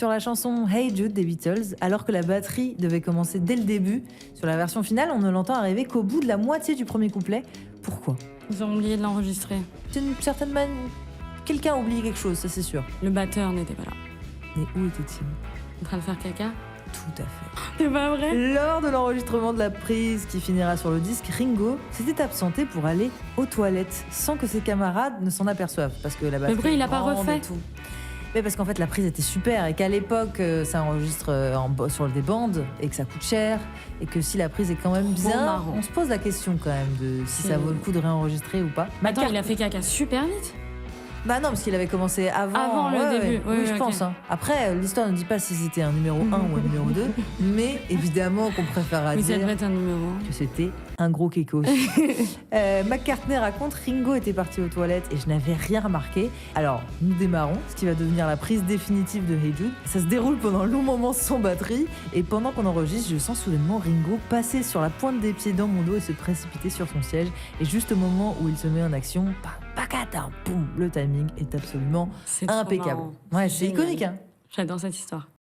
Sur la chanson Hey Jude des Beatles, alors que la batterie devait commencer dès le début, sur la version finale, on ne l'entend arriver qu'au bout de la moitié du premier couplet. Pourquoi? Ils ont oublié de l'enregistrer. D'une certaine manière, quelqu'un a oublié quelque chose, ça c'est sûr. Le batteur n'était pas là. Mais où était-il? En train de faire caca? Tout à fait. C'est pas vrai? Lors de l'enregistrement de la prise qui finira sur le disque, Ringo s'était absenté pour aller aux toilettes sans que ses camarades ne s'en aperçoivent. Parce que la batterie pourquoi il l'a pas grande refait et tout. Mais parce qu'en fait la prise était super et qu'à l'époque ça enregistre sur des bandes et que ça coûte cher et que si la prise est quand même bien, marrant. on se pose la question quand même de si ça vaut le coup de réenregistrer ou pas. Attends, il a fait caca super vite. Bah non, parce qu'il avait commencé avant le début. Oui, je ok. pense. Hein. Après, l'histoire ne dit pas si c'était un numéro 1 ou un numéro 2, mais évidemment qu'on préférera Mais ça dire devait être un numéro. que c'était un gros kékos. McCartney raconte, Ringo était parti aux toilettes et je n'avais rien remarqué. Alors, nous démarrons, ce qui va devenir la prise définitive de Hey Jude. Ça se déroule pendant un long moment sans batterie et pendant qu'on enregistre, je sens soudainement Ringo passer sur la pointe des pieds dans mon dos et se précipiter sur son siège. Et juste au moment où il se met en action, pacata, boum, le timing est absolument C'est trop impeccable. marrant. Ouais, c'est Génial. iconique, hein. J'adore cette histoire.